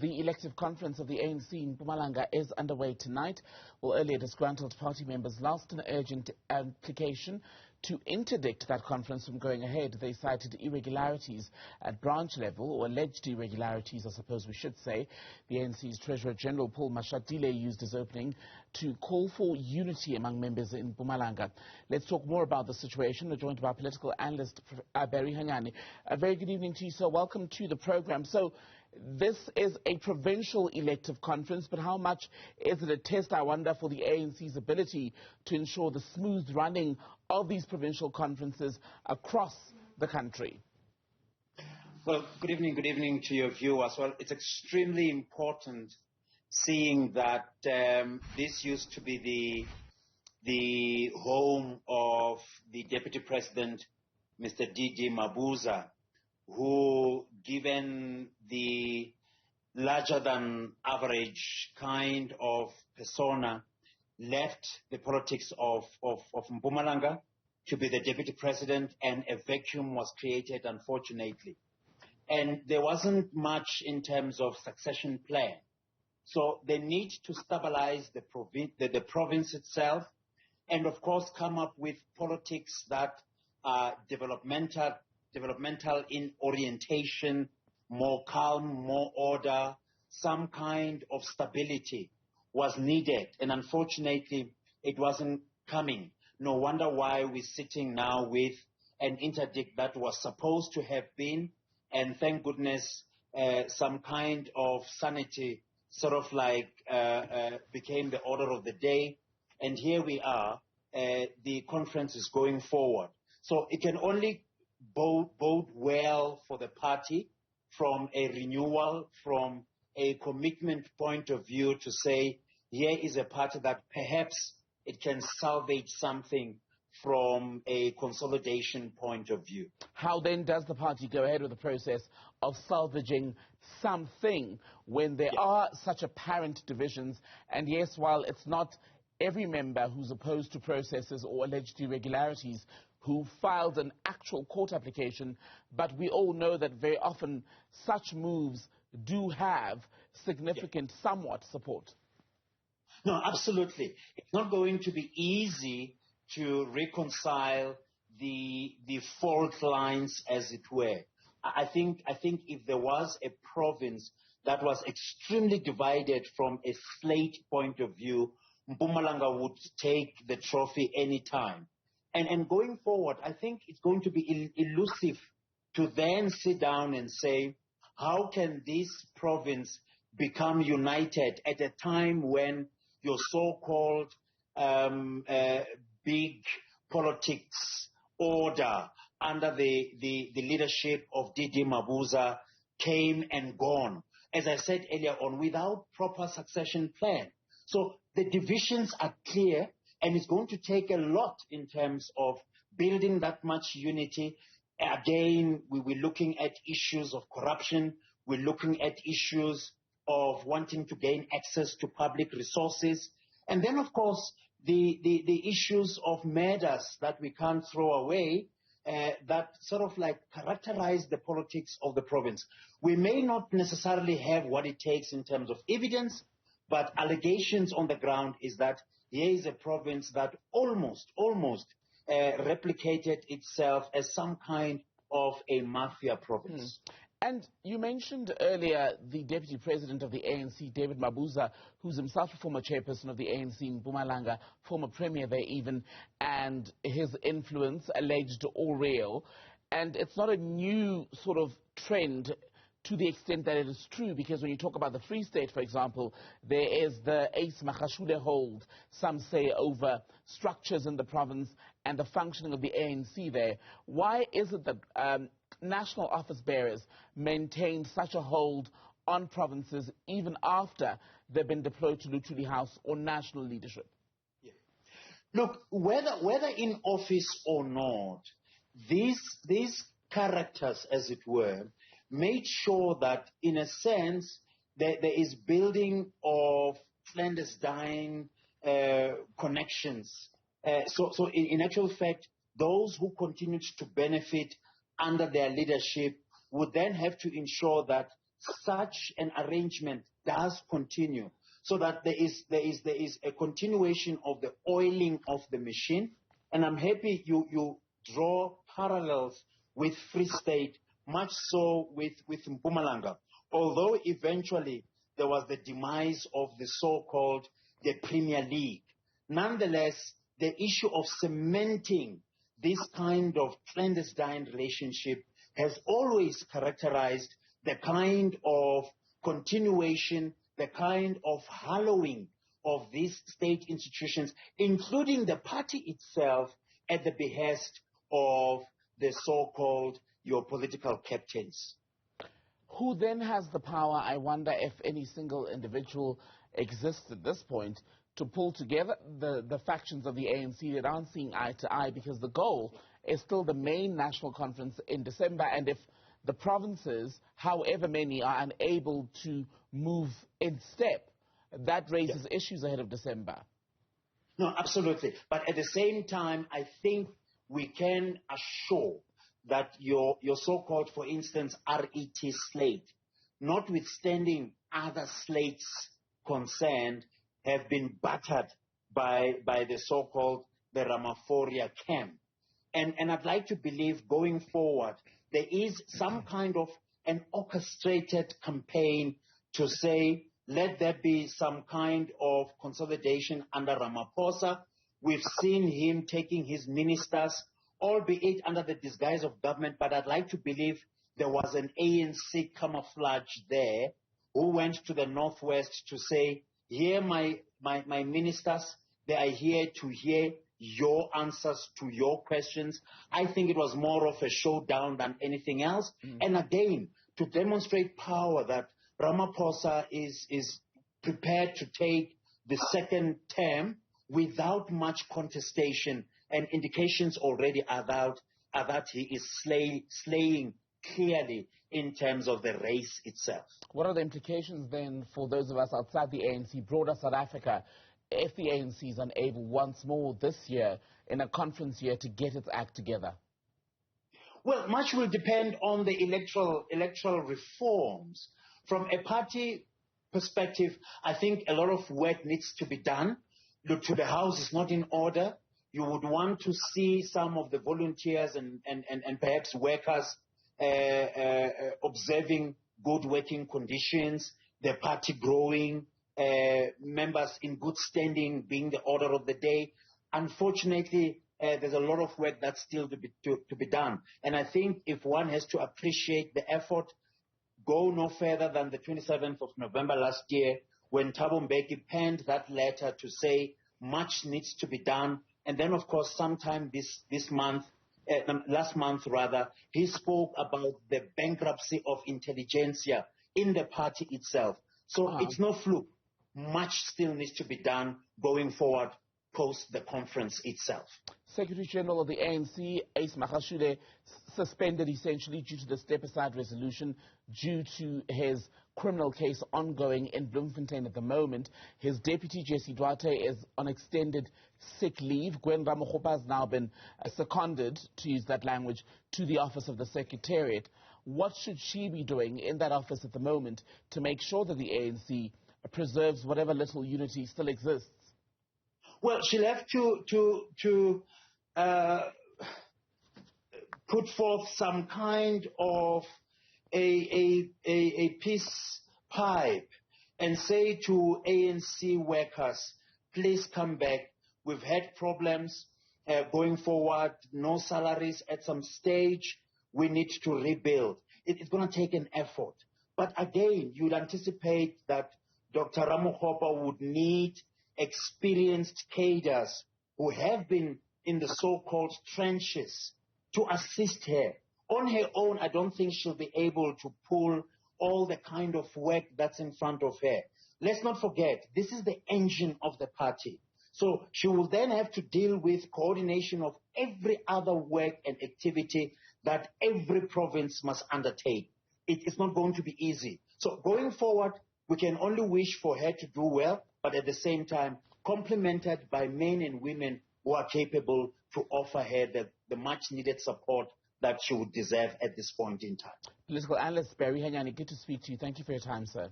The elective conference of the ANC in Mpumalanga is underway tonight. Well, earlier disgruntled party members lost an urgent application to interdict that conference from going ahead. They cited irregularities at branch level, or alleged irregularities, I suppose we should say. The ANC's Treasurer General Paul Mashatile used his opening to call for unity among members in Mpumalanga. Let's talk more about the situation. We're joined by political analyst Hanyane. A very good evening to you, sir. Welcome to the program. So, this is a provincial elective conference, but how much is it a test, I wonder, for the ANC's ability to ensure the smooth running of these provincial conferences across the country? Well, good evening to your viewers. Well, it's extremely important seeing that this used to be the home of the Deputy President, Mr. D.D. Mabuza, who, given the larger than average kind of persona, left the politics of Mpumalanga to be the deputy president, and a vacuum was created, unfortunately. And there wasn't much in terms of succession plan. So they need to stabilize the province itself, and of course come up with politics that are developmental in orientation, more calm, more order, some kind of stability was needed. And unfortunately, it wasn't coming. No wonder why we're sitting now with an interdict that was supposed to have been, and thank goodness, some kind of sanity sort of like became the order of the day. And here we are, the conference is going forward. So it can only bode well for the party from a renewal, from a commitment point of view, to say here is a party that perhaps it can salvage something from a consolidation point of view. How then does the party go ahead with the process of salvaging something when there are such apparent divisions? And yes, while it's not every member who's opposed to processes or alleged irregularities who filed an actual court application, but we all know that very often such moves do have significant, somewhat support. No, absolutely. It's not going to be easy to reconcile the fault lines, as it were. I think if there was a province that was extremely divided from a slate point of view, Mpumalanga would take the trophy any time. And going forward, I think it's going to be elusive to then sit down and say, how can this province become united at a time when your so-called big politics order under the leadership of D.D. Mabuza came and gone, as I said earlier on, without proper succession plan. So the divisions are clear, and it's going to take a lot in terms of building that much unity. Again, we're looking at issues of corruption. We're looking at issues of wanting to gain access to public resources. And then, of course, the issues of murders that we can't throw away, that sort of like characterize the politics of the province. We may not necessarily have what it takes in terms of evidence, but allegations on the ground is that here is a province that almost replicated itself as some kind of a mafia province. And you mentioned earlier the Deputy President of the ANC, David Mabuza, who's himself a former chairperson of the ANC in Mpumalanga, former premier there even, and his influence, alleged or real. And it's not a new sort of trend to the extent that it is true, because when you talk about the Free State, for example, there is the Ace Makashule hold, some say, over structures in the province and the functioning of the ANC there. Why is it that national office bearers maintain such a hold on provinces even after they've been deployed to Luthuli House or national leadership? Yeah. Look, whether in office or not, these characters, as it were, made sure that, in a sense, there is building of clandestine connections. So in actual fact, those who continued to benefit under their leadership would then have to ensure that such an arrangement does continue, so that there is a continuation of the oiling of the machine. And I'm happy you draw parallels with Free State, much so with Mpumalanga. Although eventually there was the demise of the so-called the Premier League, nonetheless, the issue of cementing this kind of clandestine relationship has always characterized the kind of continuation, the kind of hallowing of these state institutions, including the party itself, at the behest of the so-called your political captains. Who then has the power, I wonder if any single individual exists at this point, to pull together the factions of the ANC that aren't seeing eye to eye, because the goal is still the main national conference in December, and if the provinces, however many, are unable to move in step, that raises issues ahead of December. No, absolutely. But at the same time, I think we can assure that your so-called, for instance, RET slate, notwithstanding other slates concerned, have been battered by the so-called the Ramaphoria camp. And I'd like to believe going forward, there is some kind of an orchestrated campaign to say, let there be some kind of consolidation under Ramaphosa. We've seen him taking his ministers, albeit under the disguise of government, but I'd like to believe there was an ANC camouflage there who went to the Northwest to say, here my ministers, they are here to hear your answers to your questions. I think it was more of a showdown than anything else. And again, to demonstrate power, that Ramaphosa is prepared to take the second term without much contestation, and indications already are that he is slaying clearly in terms of the race itself. What are the implications then for those of us outside the ANC, broader South Africa, if the ANC is unable once more this year, in a conference year, to get its act together? Well, much will depend on the electoral reforms. From a party perspective, I think a lot of work needs to be done. Look, to the House is not in order. You would want to see some of the volunteers and perhaps workers observing good working conditions, the party growing, members in good standing being the order of the day. Unfortunately, there's a lot of work that's still to be done. And I think if one has to appreciate the effort, go no further than the 27th of November last year, when Thabo Mbeki penned that letter to say much needs to be done. And then, of course, sometime this month, last month rather, he spoke about the bankruptcy of intelligentsia in the party itself. So it's no fluke. Much still needs to be done going forward post the conference itself. Secretary General of the ANC, Ace Magashule, suspended essentially due to the step-aside resolution due to his criminal case ongoing in Bloemfontein at the moment. His deputy, Jesse Duarte, is on extended sick leave. Gwen Ramokgopa has now been seconded, to use that language, to the office of the Secretariat. What should she be doing in that office at the moment to make sure that the ANC preserves whatever little unity still exists? Well, she'll have to put forth some kind of a peace pipe and say to ANC workers, please come back. We've had problems going forward, no salaries at some stage. We need to rebuild. It's going to take an effort. But again, you'd anticipate that Dr. Ramokgopa would need experienced cadres who have been in the so-called trenches to assist her. On her own, I don't think she'll be able to pull all the kind of work that's in front of her. Let's not forget, this is the engine of the party. So she will then have to deal with coordination of every other work and activity that every province must undertake. It's not going to be easy. So going forward, we can only wish for her to do well, but at the same time, complemented by men and women who are capable to offer her the much-needed support that she would deserve at this point in time. Political analyst Barry Hanyane, good to speak to you. Thank you for your time, sir.